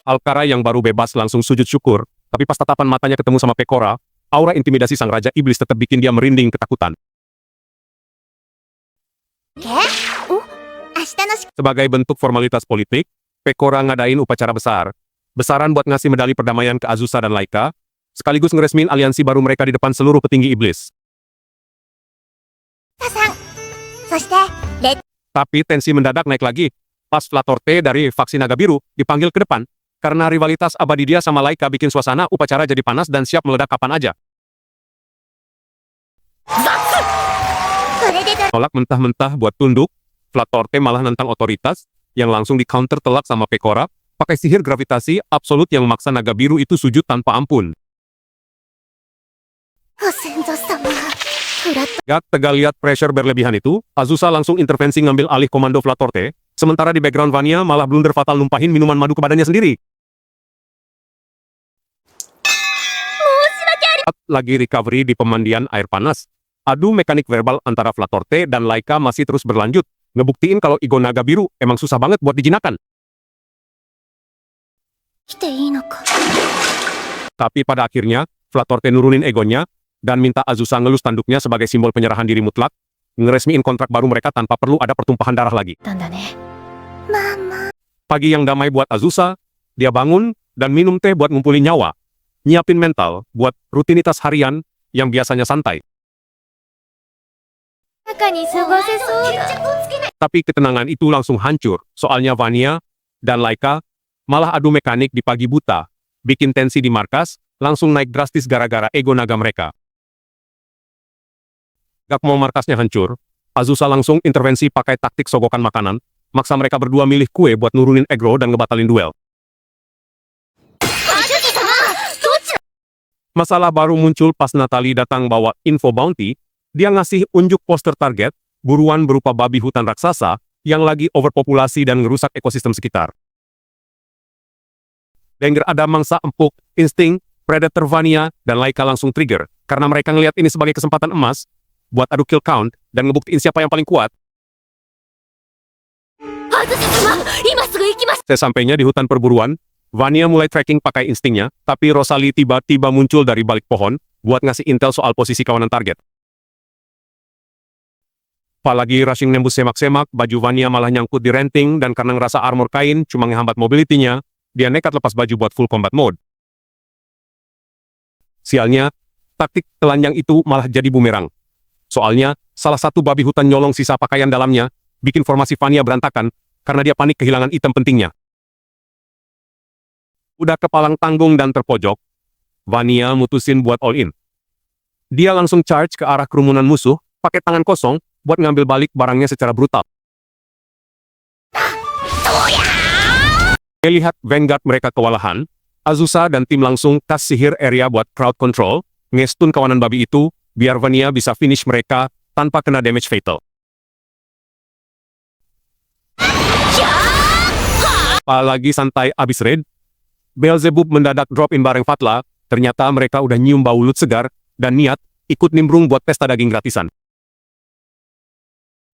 S1: Halkara yang baru bebas langsung sujud syukur, tapi pas tatapan matanya ketemu sama Pekora, aura intimidasi Sang Raja Iblis tetap bikin dia merinding ketakutan. Sebagai bentuk formalitas politik, Pekora ngadain upacara besar, besaran buat ngasih medali perdamaian ke Azusa dan Laika, sekaligus ngeresmin aliansi baru mereka di depan seluruh petinggi iblis. Tapi tensi mendadak naik lagi. Pas Flatorte dari faksi Naga Biru dipanggil ke depan, karena rivalitas abadi dia sama Laika bikin suasana upacara jadi panas dan siap meledak kapan aja. Tolak mentah-mentah buat tunduk, Flatorte malah nantang otoritas, yang langsung di-counter telak sama Pekora, pakai sihir gravitasi absolut yang memaksa Naga Biru itu sujud tanpa ampun. Gak tegal lihat pressure berlebihan itu, Azusa langsung intervensi ngambil alih komando Flatorte, sementara di background Vania malah blunder fatal numpahin minuman madu ke badannya sendiri. Lagi recovery di pemandian air panas, adu mekanik verbal antara Flatorte dan Laika masih terus berlanjut, ngebuktiin kalau ego Naga Biru emang susah banget buat dijinakan. Tapi pada akhirnya, Flatorte nurunin egonya, dan minta Azusa ngelus tanduknya sebagai simbol penyerahan diri mutlak, ngeresmiin kontrak baru mereka tanpa perlu ada pertumpahan darah lagi. Pagi yang damai buat Azusa, dia bangun, dan minum teh buat ngumpulin nyawa, nyiapin mental buat rutinitas harian yang biasanya santai. Tapi ketenangan itu langsung hancur, soalnya Vania dan Laika malah adu mekanik di pagi buta, bikin tensi di markas, langsung naik drastis gara-gara ego naga mereka. Gak mau markasnya hancur, Azusa langsung intervensi pakai taktik sogokan makanan, maksa mereka berdua milih kue buat nurunin ego dan ngebatalin duel. Masalah baru muncul pas Natalie datang bawa info bounty, dia ngasih unjuk poster target, buruan berupa babi hutan raksasa, yang lagi overpopulasi dan ngerusak ekosistem sekitar. Denger ada mangsa empuk, insting, Predator Vania, dan Laika langsung trigger, karena mereka ngelihat ini sebagai kesempatan emas, buat adu kill count, dan ngebuktiin siapa yang paling kuat. Sesampainya di hutan perburuan, Vania mulai tracking pakai instingnya, tapi Rosalie tiba-tiba muncul dari balik pohon, buat ngasih intel soal posisi kawanan target. Apalagi rushing nembus semak-semak, baju Vania malah nyangkut di ranting, dan karena ngerasa armor kain cuma ngehambat mobility-nya, dia nekat lepas baju buat full combat mode. Sialnya, taktik telanjang itu malah jadi bumerang. Soalnya, salah satu babi hutan nyolong sisa pakaian dalamnya, bikin formasi Vania berantakan, karena dia panik kehilangan item pentingnya. Udah kepalang tanggung dan terpojok, Vania mutusin buat all in. Dia langsung charge ke arah kerumunan musuh, pakai tangan kosong, buat ngambil balik barangnya secara brutal. Melihat Vanguard mereka kewalahan, Azusa dan tim langsung kas sihir area buat crowd control, ngestun kawanan babi itu, biar Vania bisa finish mereka tanpa kena damage fatal. Apalagi santai abis raid, Beelzebub mendadak drop in bareng Fatla, ternyata mereka udah nyium bau lut segar, dan niat ikut nimbrung buat pesta daging gratisan.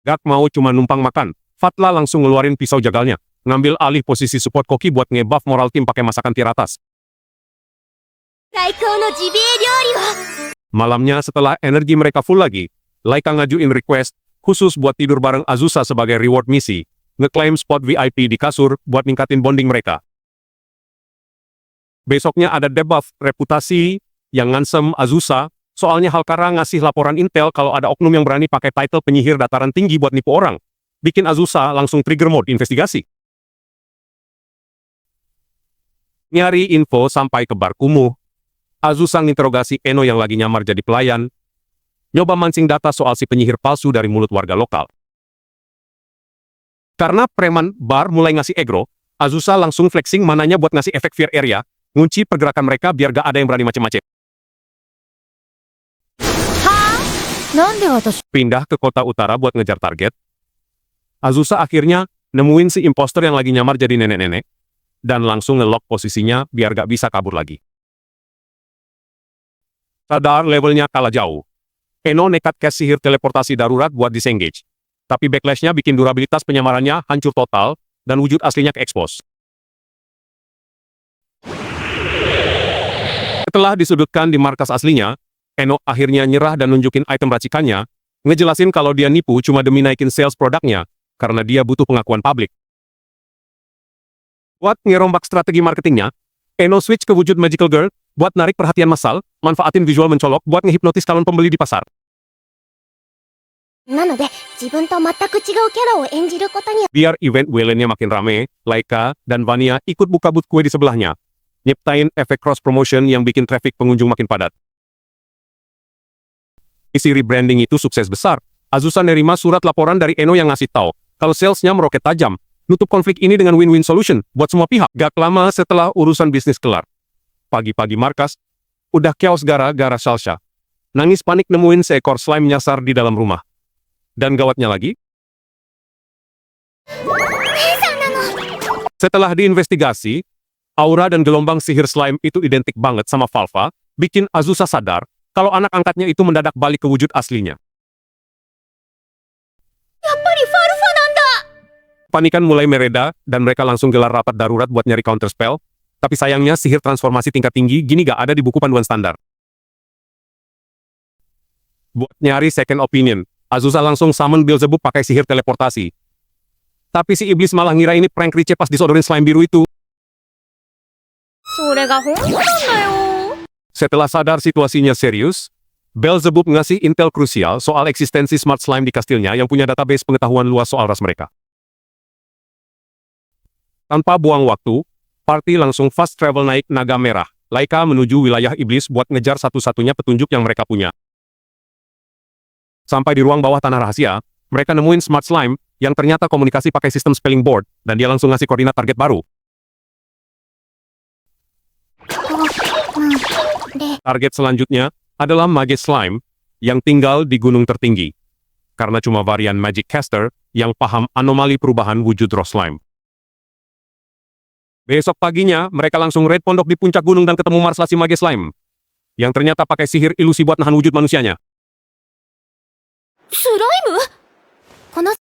S1: Gak mau cuma numpang makan, Fatla langsung ngeluarin pisau jagalnya, ngambil alih posisi support koki buat ngebuff moral tim pakai masakan tiratas. Malamnya setelah energi mereka full lagi, Laika ngajuin request khusus buat tidur bareng Azusa sebagai reward misi, ngeklaim spot VIP di kasur buat ningkatin bonding mereka. Besoknya ada debuff reputasi yang ngansem Azusa, soalnya Halkara ngasih laporan intel kalau ada oknum yang berani pakai title penyihir dataran tinggi buat nipu orang, bikin Azusa langsung trigger mode investigasi. Nyari info sampai ke bar kumuh, Azusa nginterogasi Eno yang lagi nyamar jadi pelayan, nyoba mancing data soal si penyihir palsu dari mulut warga lokal. Karena preman bar mulai ngasih egro, Azusa langsung flexing mananya buat ngasih efek fear area, ngunci pergerakan mereka biar gak ada yang berani macem-macem. Pindah ke kota utara buat ngejar target, Azusa akhirnya nemuin si imposter yang lagi nyamar jadi nenek-nenek, dan langsung nge-lock posisinya biar gak bisa kabur lagi. Sadar levelnya kalah jauh, Eno nekat cast sihir teleportasi darurat buat disengage. Tapi backlash-nya bikin durabilitas penyamarannya hancur total, dan wujud aslinya ke-expose. Setelah disudutkan di markas aslinya, Eno akhirnya nyerah dan nunjukin item racikannya, ngejelasin kalau dia nipu cuma demi naikin sales produknya, karena dia butuh pengakuan publik. Buat ngerombak strategi marketingnya, Eno switch ke wujud Magical Girl, buat narik perhatian massal, manfaatin visual mencolok buat ngehipnotis calon pembeli di pasar.
S2: なので、自分と全く違うキャラを演じることに
S1: Biar event Welen-nya makin rame, Laika dan Vania ikut buka booth kue di sebelahnya. Nyiptain efek cross promotion yang bikin traffic pengunjung makin padat. Isi rebranding itu sukses besar. Azusa nerima surat laporan dari Eno yang ngasih tahu kalau salesnya meroket tajam. Nutup konflik ini dengan win-win solution buat semua pihak. Gak lama setelah urusan bisnis kelar. Pagi-pagi markas, udah chaos gara-gara Salsha. Nangis panik nemuin seekor slime nyasar di dalam rumah. Dan gawatnya lagi, setelah diinvestigasi, aura dan gelombang sihir slime itu identik banget sama Falfa, bikin Azusa sadar kalau anak angkatnya itu mendadak balik ke wujud aslinya. Panikan mulai mereda, dan mereka langsung gelar rapat darurat buat nyari counter spell, tapi sayangnya sihir transformasi tingkat tinggi gini gak ada di buku panduan standar. Buat nyari second opinion, Azusa langsung summon Beelzebub pakai sihir teleportasi. Tapi si iblis malah ngira ini prank Riche pas disodorin slime biru itu. Setelah sadar situasinya serius, Beelzebub ngasih intel krusial soal eksistensi smart slime di kastilnya yang punya database pengetahuan luas soal ras mereka. Tanpa buang waktu, party langsung fast travel naik naga merah, Laika menuju wilayah iblis buat ngejar satu-satunya petunjuk yang mereka punya. Sampai di ruang bawah tanah rahasia, mereka nemuin smart slime yang ternyata komunikasi pakai sistem spelling board, dan dia langsung ngasih koordinat target baru. Target selanjutnya adalah Mage Slime yang tinggal di gunung tertinggi, karena cuma varian Magic Caster yang paham anomali perubahan wujud roh slime. Besok paginya, mereka langsung raid pondok di puncak gunung dan ketemu Marslasi Mage Slime, yang ternyata pakai sihir ilusi buat nahan wujud manusianya.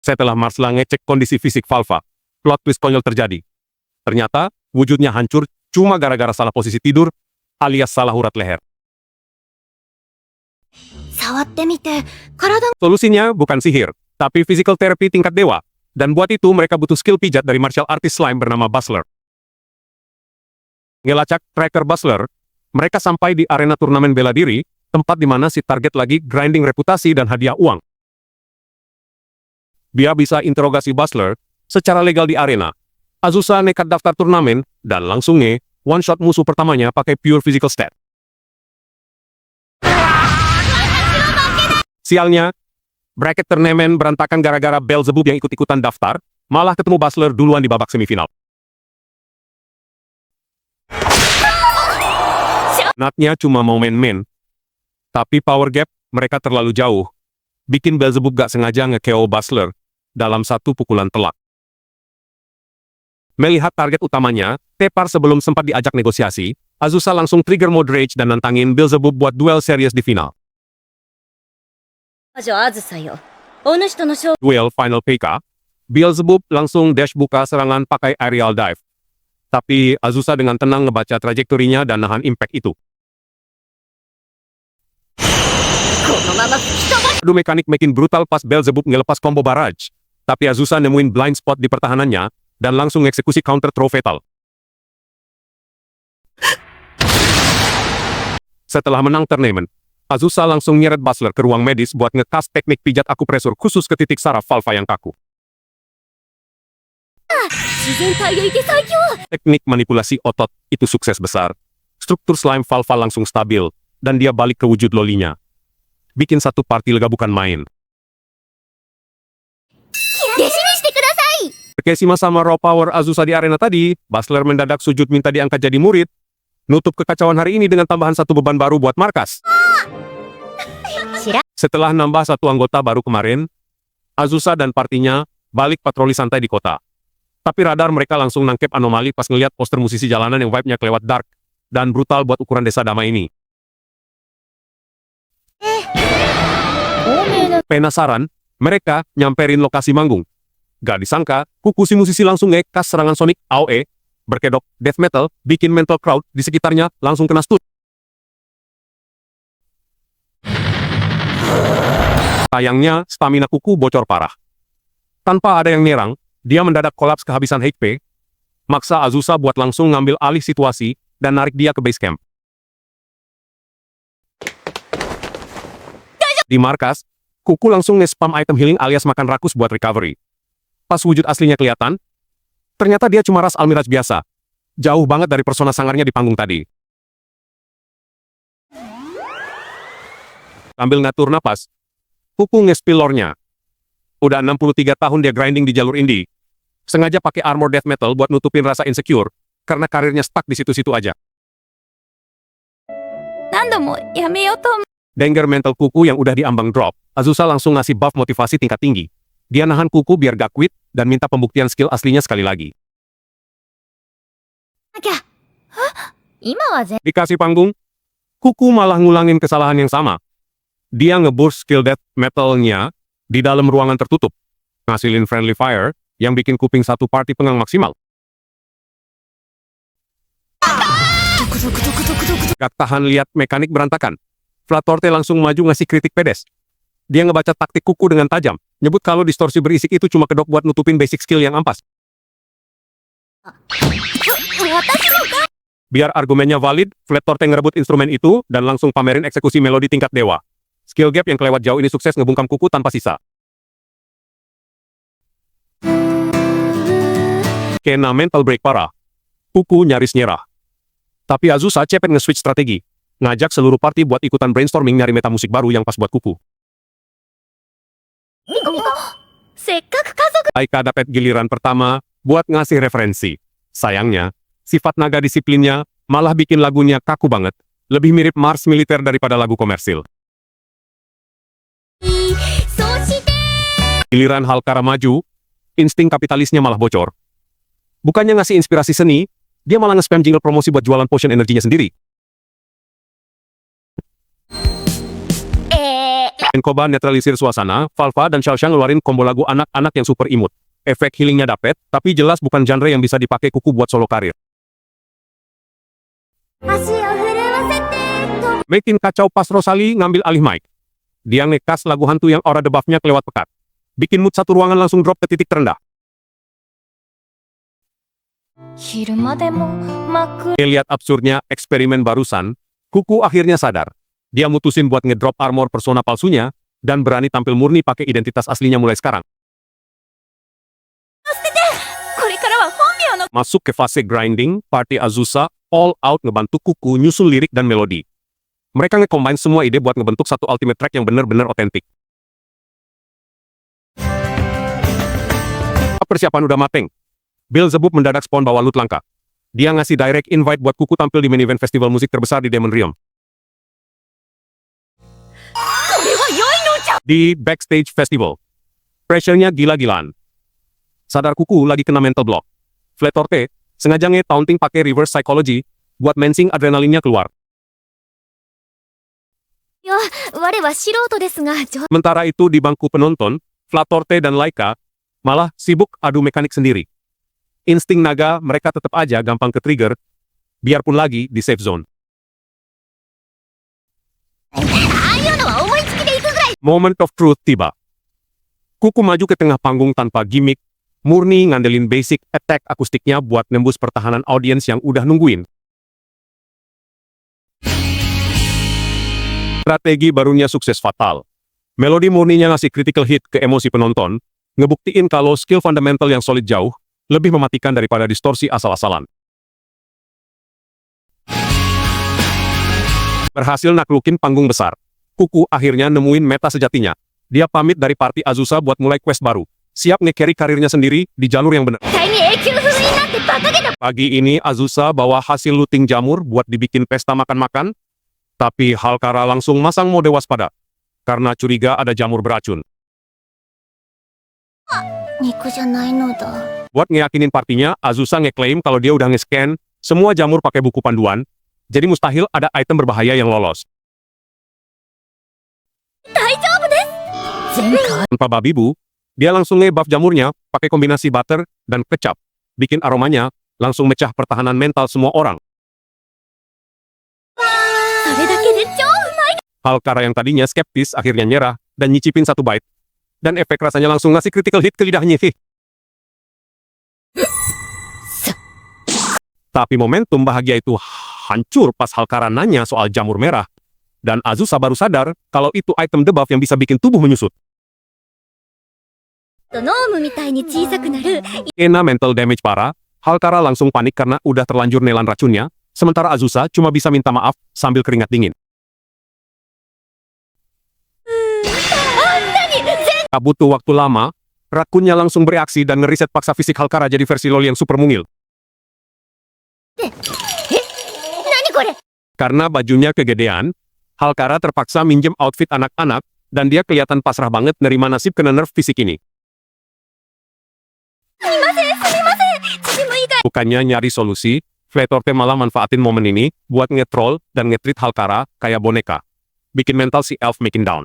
S1: Setelah Marsla ngecek kondisi fisik Falfa, plot twist konyol terjadi. Ternyata, wujudnya hancur cuma gara-gara salah posisi tidur, alias salah urat leher. Solusinya bukan sihir, tapi physical therapy tingkat dewa. Dan buat itu mereka butuh skill pijat dari martial artist slime bernama Bustler. Ngelacak tracker Bustler, mereka sampai di arena turnamen bela diri, tempat di mana si target lagi grinding reputasi dan hadiah uang. Biar bisa interogasi Bustler secara legal di arena, Azusa nekat daftar turnamen dan langsung one-shot musuh pertamanya pakai pure physical stat. Sialnya, bracket turnamen berantakan gara-gara Beelzebub yang ikut-ikutan daftar, malah ketemu Bustler duluan di babak semifinal. Natnya cuma mau main-main, tapi power gap mereka terlalu jauh, bikin Beelzebub gak sengaja nge-KO Bustler dalam satu pukulan telak. Melihat target utamanya, tepar sebelum sempat diajak negosiasi, Azusa langsung trigger mode rage dan nantangin Beelzebub buat duel serius di final. Duel final PK, Beelzebub langsung dash buka serangan pakai aerial dive. Tapi Azusa dengan tenang ngebaca trajektorinya dan nahan impact itu. Adu mekanik makin brutal pas Beelzebub ngelepas combo barrage. Tapi Azusa nemuin blind spot di pertahanannya, dan langsung eksekusi counter throw fatal. Setelah menang turnamen, Azusa langsung nyeret Bustler ke ruang medis buat nge-cast teknik pijat akupresur khusus ke titik saraf Falfa yang kaku. Teknik manipulasi otot itu sukses besar. Struktur slime Falfa langsung stabil, dan dia balik ke wujud lolinya. Bikin satu party lega bukan main. Berkesima sama raw power Azusa di arena tadi, Bustler mendadak sujud minta diangkat jadi murid. Nutup kekacauan hari ini dengan tambahan satu beban baru buat markas. Setelah nambah satu anggota baru kemarin, Azusa dan partinya balik patroli santai di kota. Tapi radar mereka langsung nangkep anomali pas ngeliat poster musisi jalanan yang vibe-nya kelewat dark dan brutal buat ukuran desa damai ini. Penasaran, mereka nyamperin lokasi manggung. Gak disangka, kuku si musisi langsung ngekas serangan Sonic AOE, berkedok death metal, bikin mental crowd di sekitarnya langsung kena stun. Sayangnya, stamina kuku bocor parah. Tanpa ada yang nyerang, dia mendadak kolaps kehabisan HP, maksa Azusa buat langsung ngambil alih situasi dan narik dia ke base camp. Di markas, Kuku langsung nge-spam item healing alias makan rakus buat recovery. Pas wujud aslinya kelihatan, ternyata dia cuma ras Almiraj biasa. Jauh banget dari persona sangarnya di panggung tadi. Sambil ngatur napas, Kuku nge-spill lore-nya. Udah 63 tahun dia grinding di jalur indie. Sengaja pakai armor death metal buat nutupin rasa insecure, karena karirnya stuck di situ-situ aja.
S2: 何度もやめようと思う。
S1: Danger mental Kuku yang udah diambang drop, Azusa langsung ngasih buff motivasi tingkat tinggi. Dia nahan Kuku biar gak quit, dan minta pembuktian skill aslinya sekali lagi.
S2: なきゃ。今は全
S1: Dikasih panggung, Kuku malah ngulangin kesalahan yang sama. Dia nge-burst skill death metal-nya di dalam ruangan tertutup, ngasilin friendly fire yang bikin kuping satu party pengang maksimal. Gak tahan lihat mekanik berantakan. Flatorte langsung maju ngasih kritik pedes. Dia ngebaca taktik Kuku dengan tajam, nyebut kalau distorsi berisik itu cuma kedok buat nutupin basic skill yang ampas. Biar argumennya valid, Flatorte ngerebut instrumen itu dan langsung pamerin eksekusi melodi tingkat dewa. Skill gap yang kelewat jauh ini sukses ngebungkam Kuku tanpa sisa. Kena mental break parah. Kuku nyaris nyerah. Tapi Azusa cepet nge-switch strategi. Ngajak seluruh party buat ikutan brainstorming nyari meta musik baru yang pas buat Kuku.
S2: せっかく家族
S1: Aika dapat giliran pertama buat ngasih referensi. Sayangnya, sifat naga disiplinnya malah bikin lagunya kaku banget. Lebih mirip Mars militer daripada lagu komersil.
S2: そうして
S1: Giliran Halkara maju, insting kapitalisnya malah bocor. Bukannya ngasih inspirasi seni, dia malah nge-spam jingle promosi buat jualan potion energinya sendiri. Enkoba netralisir suasana, Valva dan Xiaoxiang ngeluarin combo lagu anak-anak yang super imut. Efek healingnya dapet, tapi jelas bukan genre yang bisa dipakai Kuku buat solo karir.
S2: 足を震わせてと
S1: Makin kacau pas Rosalie ngambil alih mic. Dia ngekas lagu hantu yang aura debuff-nya kelewat pekat. Bikin mood satu ruangan langsung drop ke titik terendah.
S2: 昼間でも真っ暗
S1: Lihat absurdnya eksperimen barusan, Kuku akhirnya sadar. Dia mutusin buat ngedrop armor persona palsunya, dan berani tampil murni pakai identitas aslinya mulai sekarang.
S2: これからは本名の
S1: Masuk ke fase grinding, party Azusa all out ngebantu Kuku nyusul lirik dan melodi. Mereka nge-combine semua ide buat ngebentuk satu ultimate track yang bener-bener otentik. Persiapan udah mateng. Beelzebub mendadak spawn bawa loot langka. Dia ngasih direct invite buat Kuku tampil di main event festival musik terbesar di Demon Realm. Di Backstage Festival. Pressure-nya gila-gilaan. Sadar Kuku lagi kena mental block. Flatorte sengaja nge-taunting pakai reverse psychology buat mensing adrenalinnya keluar.
S2: よ我は素人ですが
S1: Sementara itu di bangku penonton, Flatorte dan Laika malah sibuk adu mekanik sendiri. Insting naga mereka tetap aja gampang ke-trigger, biarpun lagi di safe zone.
S2: ああいうのは思いつきで行くぐらい
S1: Moment of truth tiba. Kuku maju ke tengah panggung tanpa gimmick, murni ngandelin basic attack akustiknya buat nembus pertahanan audiens yang udah nungguin. Strategi barunya sukses fatal. Melodi murninya ngasih critical hit ke emosi penonton, ngebuktiin kalau skill fundamental yang solid jauh, lebih mematikan daripada distorsi asal-asalan. Berhasil naklukin panggung besar. Kuku akhirnya nemuin meta sejatinya. Dia pamit dari party Azusa buat mulai quest baru. Siap nge-carry karirnya sendiri di jalur yang benar.
S2: 絶対に永久不明になってバカげな
S1: Pagi ini Azusa bawa hasil looting jamur buat dibikin pesta makan-makan. Tapi Halkara langsung masang mode waspada. Karena curiga ada jamur beracun.
S2: 肉じゃないのだ
S1: Buat ngeyakinin partinya, Azusa ngeklaim kalau dia udah nge-scan semua jamur pakai buku panduan. Jadi mustahil ada item berbahaya yang lolos.
S2: 大丈夫です前回
S1: Tanpa babi bu, dia langsung nge-buff jamurnya pakai kombinasi butter dan kecap. Bikin aromanya langsung mecah pertahanan mental semua orang.
S2: それだけで超うまい
S1: Halkara yang tadinya skeptis akhirnya nyerah dan nyicipin satu bite. Dan efek rasanya langsung ngasih critical hit ke lidahnya. Tapi momentum bahagia itu hancur pas Halkara nanya soal jamur merah. Dan Azusa baru sadar kalau itu item debuff yang bisa bikin tubuh menyusut.
S2: ノームみたいに小さくなる。
S1: Kena mental damage parah, Halkara langsung panik karena udah terlanjur nelan racunnya, sementara Azusa cuma bisa minta maaf sambil keringat dingin. Tak butuh waktu lama, rakunnya langsung bereaksi dan ngeriset paksa fisik Halkara jadi versi LoL yang super mungil.
S2: 何これ。
S1: Karena bajunya kegedean, Halkara terpaksa minjem outfit anak-anak, dan dia kelihatan pasrah banget nerima nasib kena nerf fisik ini. Bukannya nyari solusi, Flatorte malah manfaatin momen ini buat nge-troll dan nge-treat Halkara kayak boneka. Bikin mental si elf makin down.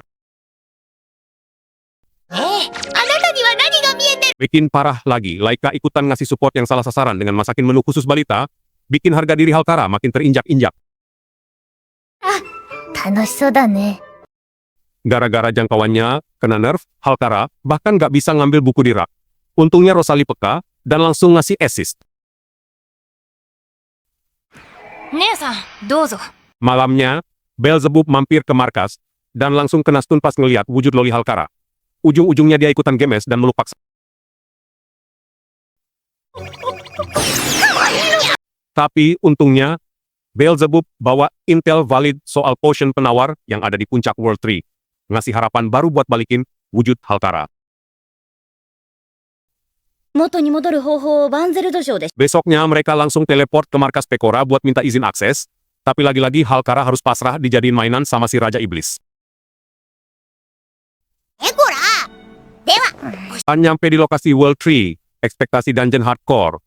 S1: Bikin parah lagi, Laika ikutan ngasih support yang salah sasaran dengan masakin menu khusus balita, bikin harga diri Halkara makin terinjak-injak.
S2: 楽しそうだね。
S1: Gara-gara jangkauannya kena nerf, Halkara bahkan nggak bisa ngambil buku di rak. Untungnya Rosalie peka dan langsung ngasih assist.
S2: 姉さん、どうぞ。
S1: Malamnya, Beelzebub mampir ke markas dan langsung kena stun pas ngeliat wujud loli Halkara. Ujung-ujungnya dia ikutan gemes dan meluk paksa. Tapi untungnya, Beelzebub bawa intel valid soal potion penawar yang ada di puncak World Tree. Ngasih harapan baru buat balikin wujud Halkara.
S2: 元に戻る方法をバンゼルド城で。
S1: Besoknya mereka langsung teleport ke markas Pekora buat minta izin akses, tapi lagi-lagi Halkara harus pasrah dijadiin mainan sama si Raja Iblis. Pas nyampe di lokasi World Tree, ekspektasi dungeon hardcore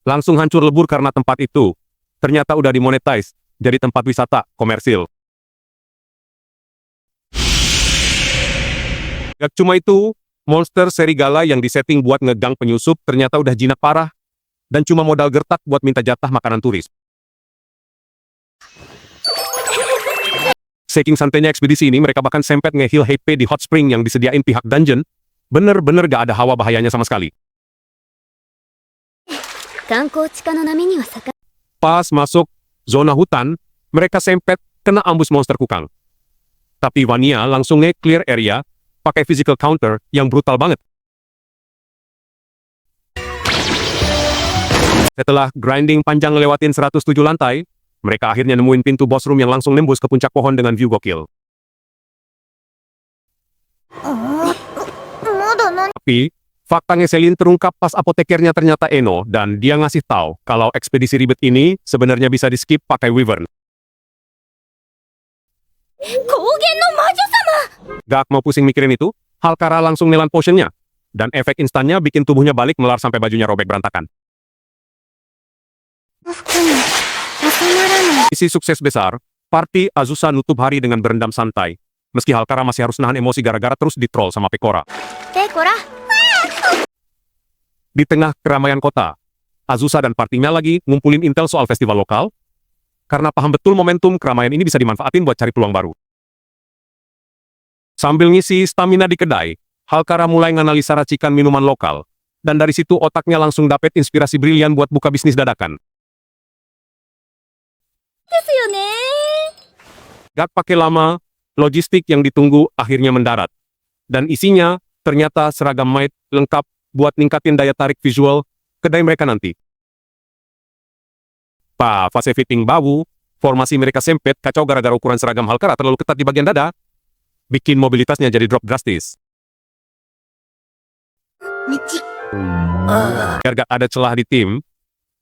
S1: langsung hancur lebur karena tempat itu ternyata udah dimonetize jadi tempat wisata komersil. Gak cuma itu, monster serigala yang disetting buat ngegang penyusup ternyata udah jinak parah dan cuma modal gertak buat minta jatah makanan turis. Saking santainya ekspedisi ini, mereka bahkan sempet nge-heal HP di hot spring yang disediain pihak dungeon. Bener-bener gak ada hawa bahayanya sama sekali.
S2: 観光地化の波には逆。
S1: Pas masuk zona hutan, mereka sempet kena ambus monster kukang. Tapi Vania langsung nge-clear area pakai physical counter yang brutal banget. Setelah grinding panjang ngelewatin 107 lantai, mereka akhirnya nemuin pintu boss room yang langsung nembus ke puncak pohon dengan view gokil. Tapi, fakta ngeselin terungkap pas apotekernya ternyata Eno, dan dia ngasih tahu kalau ekspedisi ribet ini sebenarnya bisa di-skip pakai Wyvern.
S2: 高原の魔女様。
S1: Gak mau pusing mikirin itu, Halkara langsung nelan potionnya, dan efek instannya bikin tubuhnya balik melar sampai bajunya robek berantakan. Isi sukses besar, party Azusa nutup hari dengan berendam santai, meski Halkara masih harus nahan emosi gara-gara terus di-troll sama Pekora.
S2: ペコラ。
S1: Di tengah keramaian kota, Azusa dan partinya lagi ngumpulin intel soal festival lokal, karena paham betul momentum keramaian ini bisa dimanfaatin buat cari peluang baru. Sambil ngisi stamina di kedai, Halkara mulai nganalisa racikan minuman lokal, dan dari situ otaknya langsung dapet inspirasi brilian buat buka bisnis dadakan.
S2: ですよね。
S1: Gak pakai lama, logistik yang ditunggu akhirnya mendarat. Dan isinya ternyata seragam maid lengkap buat ningkatin daya tarik visual kedai mereka nanti. Fase fitting babu, formasi mereka sempit kacau gara-gara ukuran seragam Halkara terlalu ketat di bagian dada, bikin mobilitasnya jadi drop drastis. Biar gak ada celah di tim,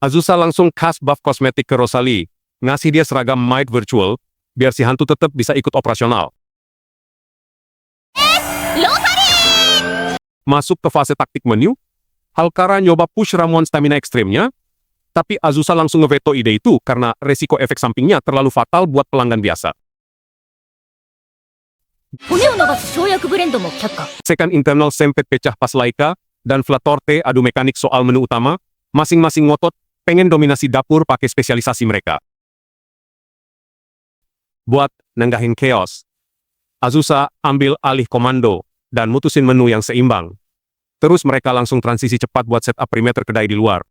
S1: Azusa langsung cast buff kosmetik ke Rosalie, ngasih dia seragam maid virtual, biar si hantu tetap bisa ikut operasional. Masuk ke fase taktik menu, Halkara nyoba push ramuan stamina ekstrimnya, tapi Azusa langsung ngeveto ide itu karena resiko efek sampingnya terlalu fatal buat pelanggan biasa.
S2: 骨を伸ばす生薬ブレンドも却下。
S1: Sekan internal sempet pecah pas Laika dan Flatorte adu mekanik soal menu utama, masing-masing ngotot pengen dominasi dapur pakai spesialisasi mereka. Buat nenggahin chaos, Azusa ambil alih komando dan mutusin menu yang seimbang. Terus mereka langsung transisi cepat buat setup perimeter kedai di luar.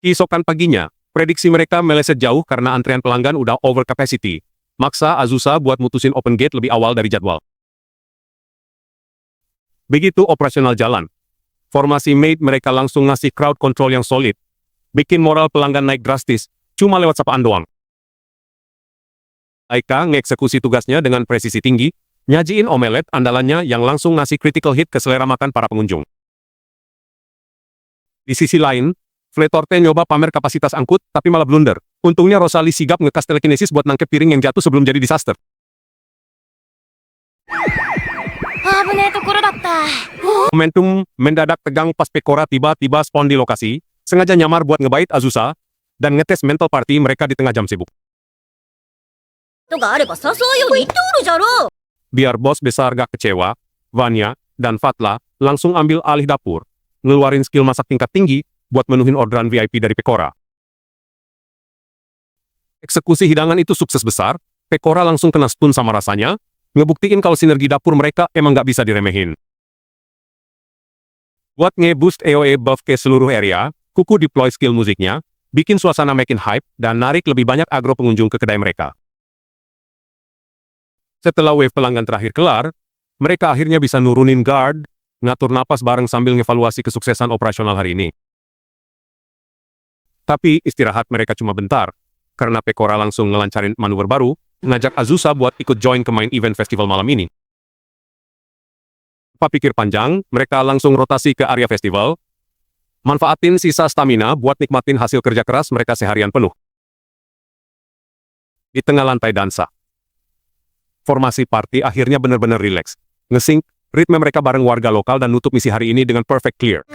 S1: Keesokan paginya, prediksi mereka meleset jauh karena antrean pelanggan udah over capacity, maksa Azusa buat mutusin open gate lebih awal dari jadwal. Begitu operasional jalan, formasi mate mereka langsung ngasih crowd control yang solid, bikin moral pelanggan naik drastis, cuma lewat sapaan doang. Aika ngeksekusi tugasnya dengan presisi tinggi, nyajiin omelet andalannya yang langsung ngasih critical hit ke selera makan para pengunjung. Di sisi lain, Fletorte nyoba pamer kapasitas angkut, tapi malah blunder. Untungnya Rosalie sigap ngekas telekinesis buat nangkep piring yang jatuh sebelum jadi disaster. Momentum mendadak tegang pas Pecora tiba-tiba spawn di lokasi, sengaja nyamar buat ngebait Azusa, dan ngetes mental party mereka di tengah jam sibuk. Biar bos besar gak kecewa, Vanya dan Fatla langsung ambil alih dapur, ngeluarin skill masak tingkat tinggi buat menuhin orderan VIP dari Pecora. Eksekusi hidangan itu sukses besar, Pecora langsung kena spoon sama rasanya, ngebuktiin kalau sinergi dapur mereka emang gak bisa diremehin. Buat nge-boost AOE buff ke seluruh area, Kuku deploy skill musiknya, bikin suasana makin hype, dan narik lebih banyak agro pengunjung ke kedai mereka. Setelah wave pelanggan terakhir kelar, mereka akhirnya bisa nurunin guard, ngatur napas bareng sambil ngevaluasi kesuksesan operasional hari ini. Tapi istirahat mereka cuma bentar, karena Pecora langsung ngelancarin manuver baru, ngajak Azusa buat ikut join ke main event festival malam ini. Tanpa pikir panjang, mereka langsung rotasi ke area festival, manfaatin sisa stamina buat nikmatin hasil kerja keras mereka seharian penuh. Di tengah lantai dansa, formasi party akhirnya benar-benar rileks, nge-sync ritme mereka bareng warga lokal dan nutup misi hari ini dengan perfect clear.